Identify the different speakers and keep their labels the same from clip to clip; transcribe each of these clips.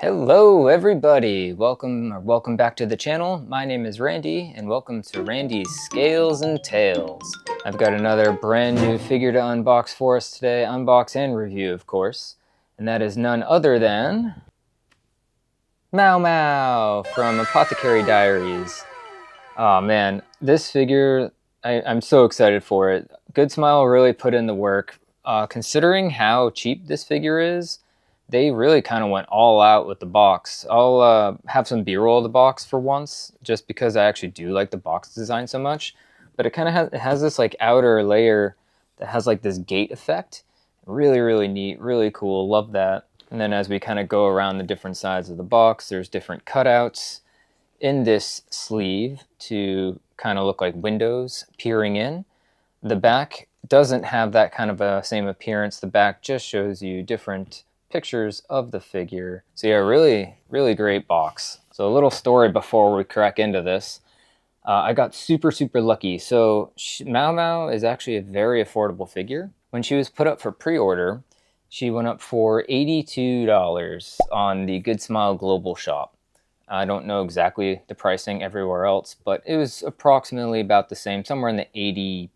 Speaker 1: Hello everybody! Welcome back to the channel. My name is Randy and welcome to Randy's Scales and Tales. I've got another brand new figure to unbox for us today. Unbox and review, of course. And that is none other than Maomao from Apothecary Diaries. Oh man, this figure, I'm so excited for it. Good Smile really put in the work. Considering how cheap this figure is, they really kind of went all out with the box. I'll have some B-roll of the box for once, just because I actually do like the box design so much. But it kind of has this like outer layer that has like this gate effect. Really neat, really cool, love that. And then as we kind of go around the different sides of the box, there's different cutouts in this sleeve to kind of look like windows peering in. The back doesn't have that kind of a same appearance. The back just shows you different pictures of the figure. So yeah, really great box. So a little story before we crack into this. I got super lucky. So Maomao is actually a very affordable figure. When she was put up for pre-order, she went up for $82 on the Good Smile Global Shop. I don't know exactly the pricing everywhere else, but it was approximately about the same, somewhere in the $80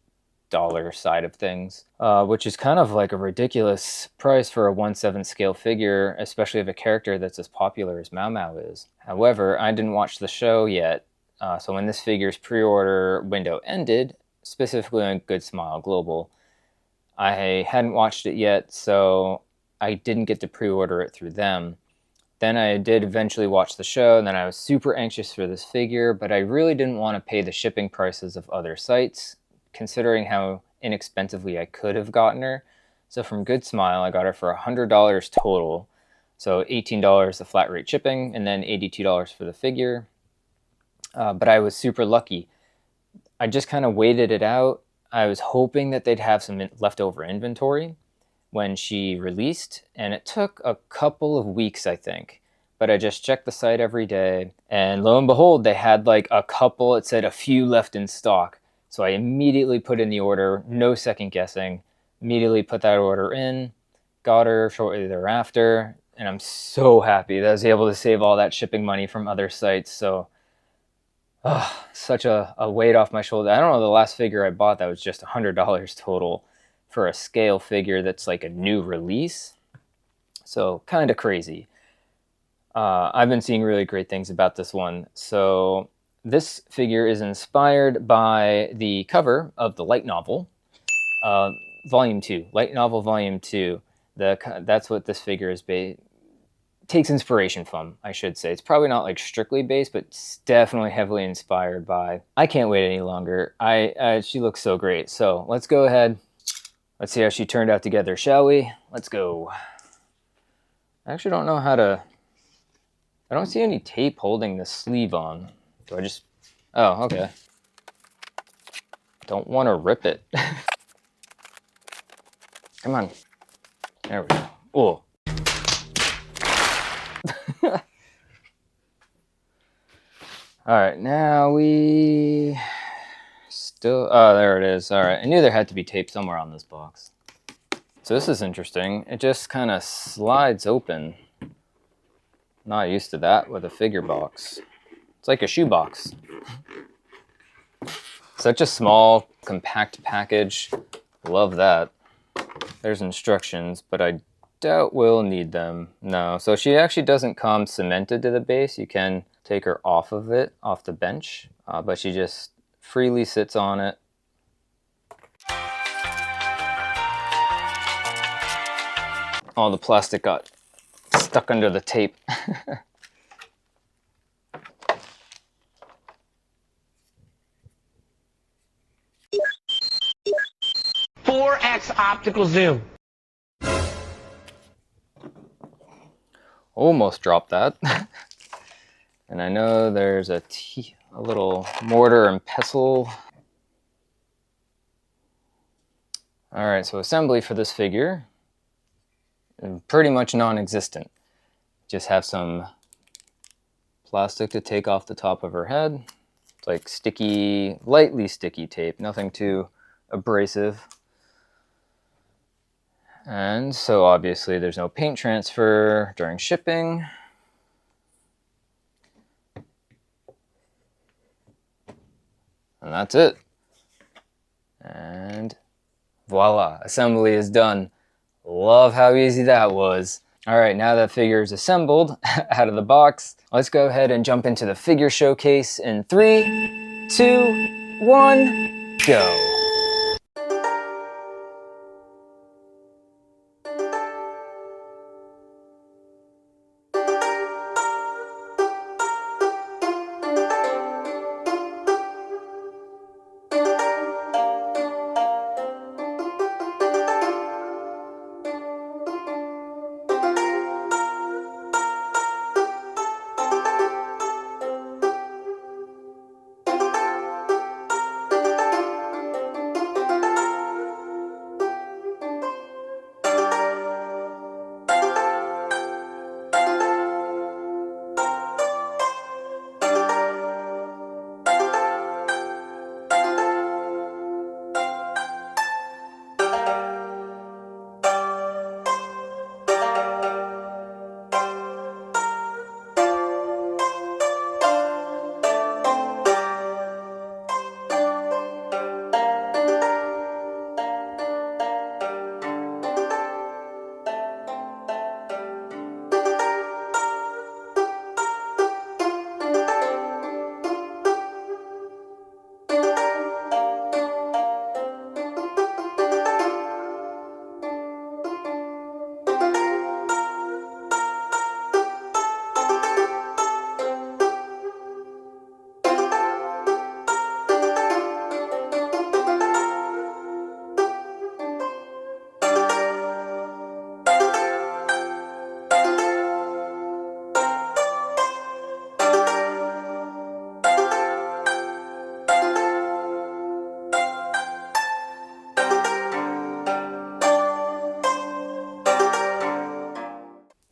Speaker 1: side of things, which is kind of like a ridiculous price for a 1/7 scale figure, especially of a character that's as popular as Maomao is. However, I didn't watch the show yet, so when this figure's pre-order window ended, specifically on Good Smile Global, I hadn't watched it yet, so I didn't get to pre-order it through them. Then I did eventually watch the show, and then I was super anxious for this figure, but I really didn't want to pay the shipping prices of other sites, considering how inexpensively I could have gotten her. So from Good Smile, I got her for $100 total. So $18 the flat rate shipping, and then $82 for the figure. But I was super lucky. I just kind of waited it out. I was hoping that they'd have some leftover inventory when she released, and it took a couple of weeks, I think. But I just checked the site every day, and lo and behold, they had like a couple, it said a few left in stock. So I immediately put in the order, no second guessing, immediately put that order in, got her shortly thereafter, and I'm so happy that I was able to save all that shipping money from other sites. So, such a weight off my shoulder. I don't know the last figure I bought that was just $100 total for a scale figure that's like a new release. So kind of crazy. I've been seeing really great things about this one. So this figure is inspired by the cover of the light novel, Volume 2, Light Novel Volume 2. That's what this figure is takes inspiration from, I should say. It's probably not like strictly based, but it's definitely heavily inspired by. I can't wait any longer. She looks so great. So let's go ahead. Let's see how she turned out together, shall we? Let's go. I actually don't know how to... I don't see any tape holding the sleeve on. Do I just... Oh, okay. Don't want to rip it. Come on. There we go. Oh. Alright, now we... Still... Oh, there it is. Alright, I knew there had to be tape somewhere on this box. So this is interesting. It just kind of slides open. Not used to that with a figure box. It's like a shoe box. Such a small, compact package. Love that. There's instructions, but I doubt we'll need them. No, so she actually doesn't come cemented to the base. You can take her off of it, off the bench, but she just freely sits on it. All the plastic got stuck under the tape.
Speaker 2: 4x optical zoom.
Speaker 1: Almost dropped that. And I know there's a little mortar and pestle. Alright, so assembly for this figure, pretty much non-existent. Just have some plastic to take off the top of her head. It's like sticky, lightly sticky tape, nothing too abrasive. And so obviously there's no paint transfer during shipping. And that's it. And voila, assembly is done. Love how easy that was. All right, now that figure is assembled out of the box, let's go ahead and jump into the figure showcase in 3, 2, 1, go.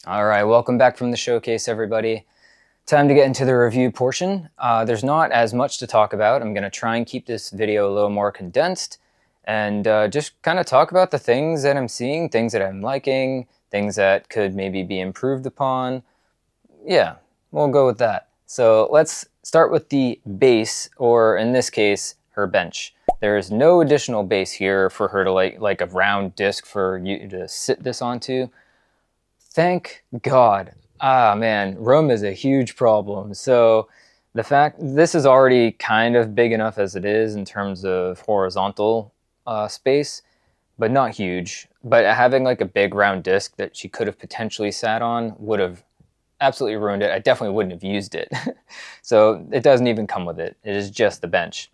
Speaker 1: All right, welcome back from the showcase, everybody. Time to get into the review portion. There's not as much to talk about. I'm going to try and keep this video a little more condensed and just kind of talk about the things that I'm seeing, things that I'm liking, things that could maybe be improved upon. Yeah, we'll go with that. So let's start with the base, or in this case, her bench. There is no additional base here for her to like a round disc for you to sit this onto. Thank God. Ah, man, room is a huge problem. So the fact this is already kind of big enough as it is in terms of horizontal space, but not huge. But having like a big round disc that she could have potentially sat on would have absolutely ruined it. I definitely wouldn't have used it. So it doesn't even come with it. It is just the bench.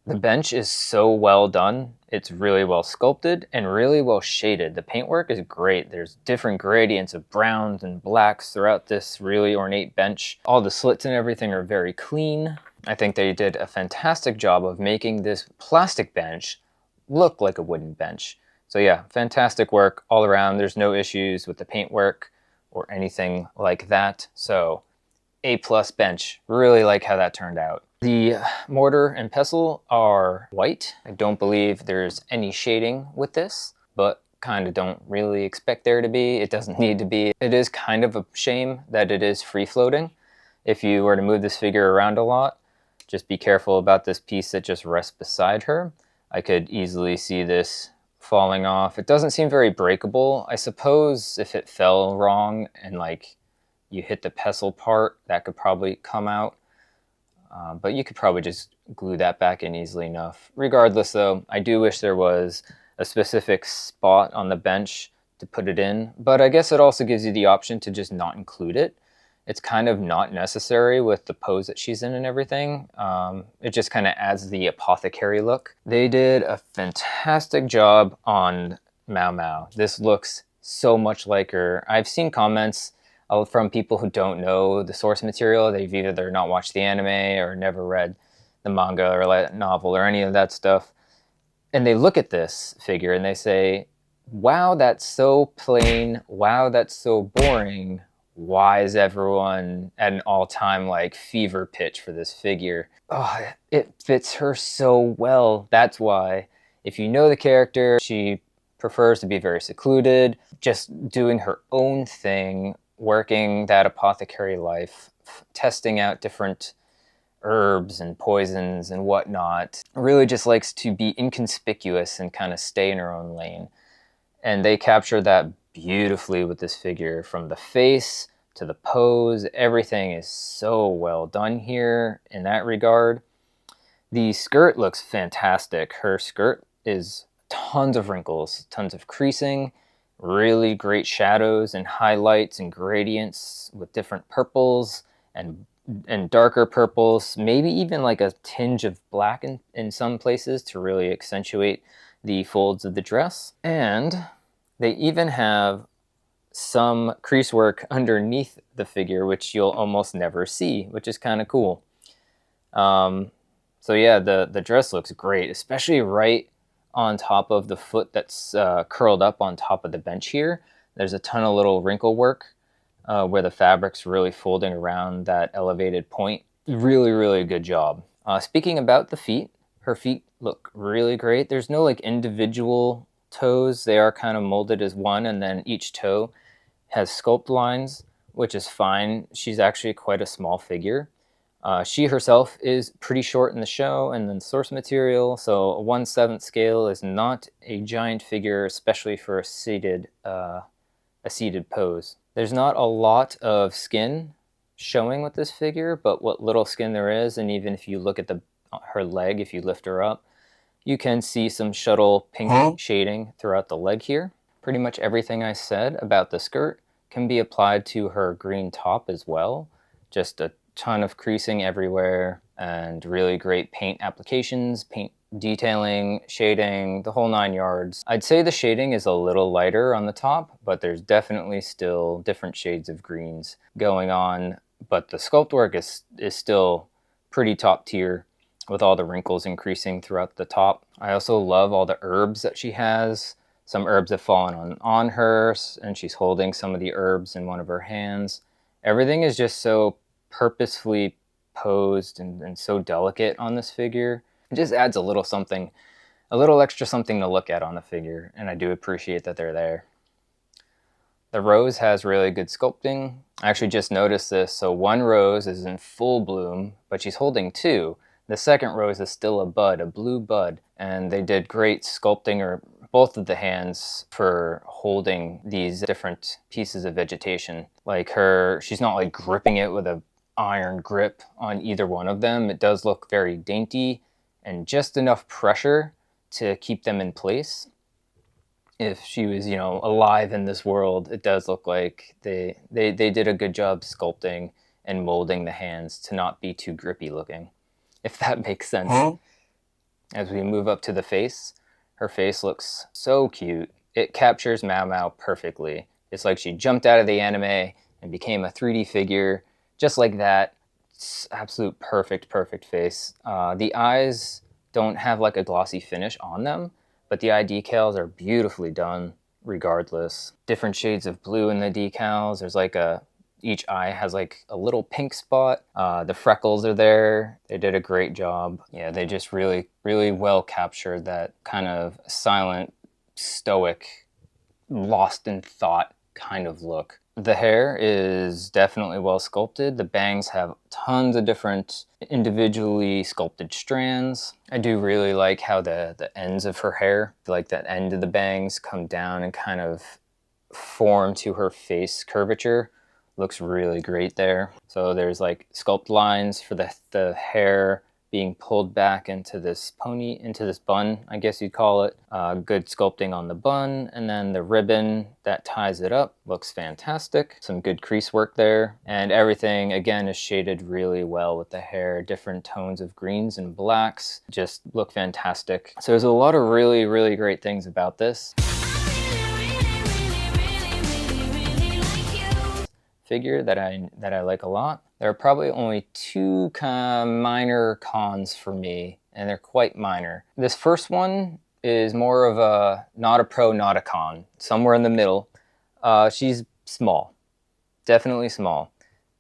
Speaker 1: The bench is so well done. It's really well sculpted and really well shaded. The paintwork is great. There's different gradients of browns and blacks throughout this really ornate bench. All the slits and everything are very clean. I think they did a fantastic job of making this plastic bench look like a wooden bench. So yeah, fantastic work all around. There's no issues with the paintwork or anything like that. So A+ bench. Really like how that turned out. The mortar and pestle are white. I don't believe there's any shading with this, but kind of don't really expect there to be. It doesn't need to be. It is kind of a shame that it is free floating. If you were to move this figure around a lot, just be careful about this piece that just rests beside her. I could easily see this falling off. It doesn't seem very breakable. I suppose if it fell wrong and like you hit the pestle part, that could probably come out. But you could probably just glue that back in easily enough. Regardless though, I do wish there was a specific spot on the bench to put it in, but I guess it also gives you the option to just not include it. It's kind of not necessary with the pose that she's in and everything. It just kind of adds the apothecary look. They did a fantastic job on Maomao. This looks so much like her. I've seen comments from people who don't know the source material. They've either not watched the anime or never read the manga or light novel or any of that stuff. And they look at this figure and they say, wow, that's so plain. Wow, that's so boring. Why is everyone at an all-time like fever pitch for this figure? Oh, it fits her so well. That's why. If you know the character, she prefers to be very secluded, just doing her own thing, working that apothecary life, testing out different herbs and poisons and whatnot. Really just likes to be inconspicuous and kind of stay in her own lane. And they capture that beautifully with this figure, from the face to the pose. Everything is so well done here in that regard. The skirt looks fantastic. Her skirt is tons of wrinkles, tons of creasing, really great shadows and highlights and gradients with different purples and darker purples, maybe even like a tinge of black in some places to really accentuate the folds of the dress. And they even have some crease work underneath the figure, which you'll almost never see, which is kind of cool. Um, so yeah, the dress looks great, especially right on top of the foot that's curled up on top of the bench here. There's a ton of little wrinkle work where the fabric's really folding around that elevated point. Really, really good job. Speaking about the feet, her feet look really great. There's no like individual toes. They are kind of molded as one, and then each toe has sculpt lines, which is fine. She's actually quite a small figure. She herself is pretty short in the show and then source material, so a 1/7 scale is not a giant figure, especially for a seated pose. There's not a lot of skin showing with this figure, but what little skin there is, and even if you look at her leg, if you lift her up, you can see some shuttle pink shading throughout the leg here. Pretty much everything I said about the skirt can be applied to her green top as well. Just a ton of creasing everywhere and really great paint applications, paint detailing, shading, the whole 9 yards. I'd say the shading is a little lighter on the top, but there's definitely still different shades of greens going on. But the sculpt work is still pretty top tier with all the wrinkles increasing throughout the top. I also love all the herbs that she has. Some herbs have fallen on her, and she's holding some of the herbs in one of her hands. Everything is just so purposefully posed and so delicate on this figure. It just adds a little something, a little extra something to look at on the figure, and I do appreciate that they're there. The rose has really good sculpting. I actually just noticed this. So one rose is in full bloom, but she's holding two. The second rose is still a bud, a blue bud, and they did great sculpting or both of the hands for holding these different pieces of vegetation. Like she's not like gripping it with a iron grip on either one of them. It does look very dainty and just enough pressure to keep them in place. If she was, alive in this world, it does look like they did a good job sculpting and molding the hands to not be too grippy looking, if that makes sense. As we move up to the face, her face looks so cute. It captures Maomao perfectly. It's like she jumped out of the anime and became a 3D figure, just like that. It's absolute perfect face. The eyes don't have like a glossy finish on them, but the eye decals are beautifully done regardless. Different shades of blue in the decals. There's like each eye has like a little pink spot. The freckles are there. They did a great job. Yeah, they just really, really well captured that kind of silent, stoic, lost in thought kind of look. The hair is definitely well sculpted. The bangs have tons of different individually sculpted strands. I do really like how the ends of her hair, like that end of the bangs, come down and kind of form to her face curvature. Looks really great there. So there's like sculpt lines for the hair being pulled back into this bun, I guess you'd call it. Good sculpting on the bun, and then the ribbon that ties it up looks fantastic. Some good crease work there, and everything again is shaded really well with the hair. Different tones of greens and blacks just look fantastic. So there's a lot of really, really great things about this figure that I like a lot. There are probably only two minor cons for me, and they're quite minor. This first one is more of a not a pro, not a con, somewhere in the middle. She's small, definitely small.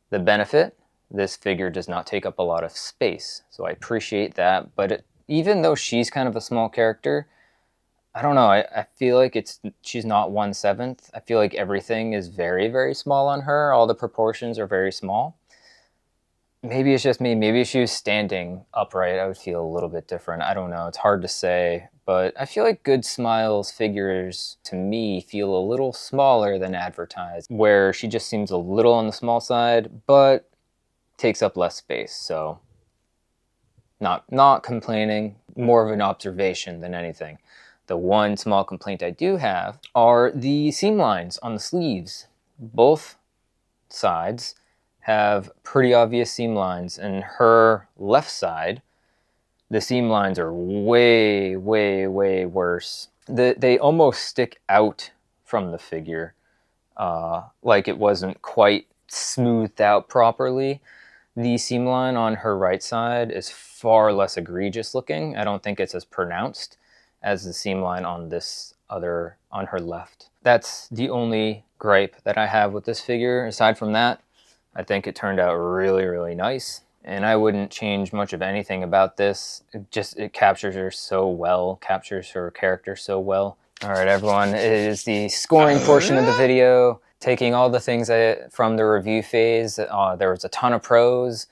Speaker 1: The benefit, this figure does not take up a lot of space, so I appreciate that, but even though she's kind of a small character, I don't know. I feel like she's not 1/7. I feel like everything is very, very small on her. All the proportions are very small. maybe it's just me. Maybe if she was standing upright, I would feel a little bit different. I don't know. It's hard to say. But I feel like Good Smile's figures, to me, feel a little smaller than advertised, where she just seems a little on the small side, but takes up less space. So not complaining, more of an observation than anything. The one small complaint I do have are the seam lines on the sleeves. Both sides have pretty obvious seam lines, and her left side, the seam lines are way, way, way worse. They almost stick out from the figure, like it wasn't quite smoothed out properly. The seam line on her right side is far less egregious looking. I don't think it's as pronounced as the seam line on on her left. That's the only gripe that I have with this figure. Aside from that, I think it turned out really, really nice. And I wouldn't change much of anything about this. It captures her so well, captures her character so well. All right, everyone, it is the scoring portion of the video. Taking all the things from the review phase, there was a ton of pros,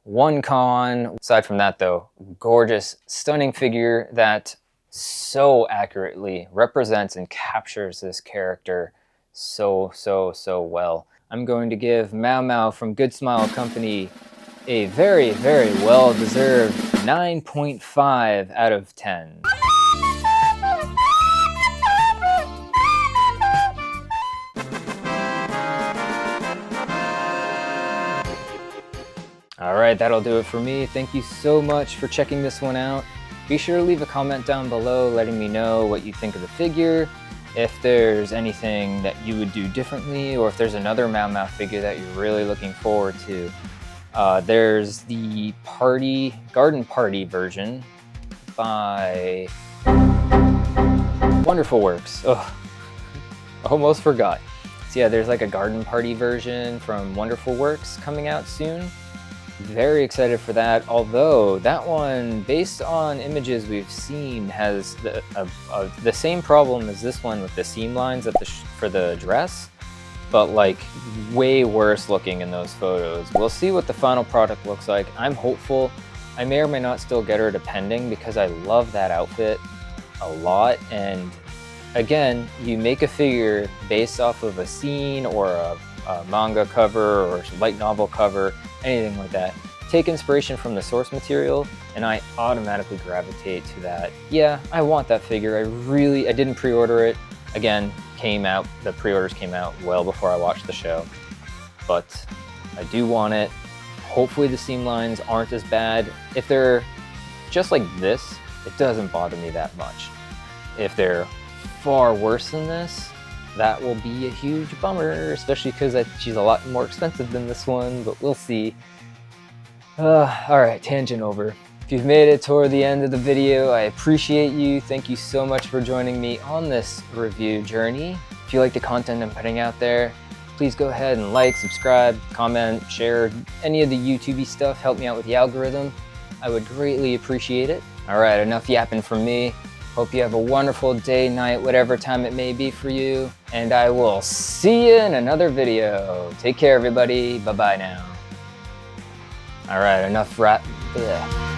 Speaker 1: one con. Aside from that though, gorgeous, stunning figure that so accurately represents and captures this character so, so, so well. I'm going to give Maomao from Good Smile Company a very, very well-deserved 9.5 out of 10. All right, that'll do it for me. Thank you so much for checking this one out. Be sure to leave a comment down below letting me know what you think of the figure, if there's anything that you would do differently, or if there's another Maomao figure that you're really looking forward to. There's the garden party version by Wonderful Works. Oh, almost forgot. So yeah, there's like a garden party version from Wonderful Works coming out soon. Very excited for that, although that one, based on images we've seen, has the same problem as this one with the seam lines for the dress, but like way worse looking in those photos. We'll see what the final product looks like. I'm hopeful. I may or may not still get her depending, because I love that outfit a lot. And again, you make a figure based off of a scene or a manga cover or light novel cover, anything like that. Take inspiration from the source material, and I automatically gravitate to that. Yeah, I want that figure. I didn't pre-order it. Again, the pre-orders came out well before I watched the show, but I do want it. Hopefully the seam lines aren't as bad. If they're just like this, it doesn't bother me that much. If they're far worse than this, that will be a huge bummer, especially because she's a lot more expensive than this one, but we'll see. All right, tangent over. If you've made it toward the end of the video, I appreciate you. Thank you so much for joining me on this review journey. If you like the content I'm putting out there, please go ahead and like, subscribe, comment, share, any of the YouTubey stuff. Help me out with the algorithm. I would greatly appreciate it. All right, enough yapping from me. Hope you have a wonderful day, night, whatever time it may be for you. And I will see you in another video. Take care, everybody. Bye-bye now. All right, enough rap. Ugh.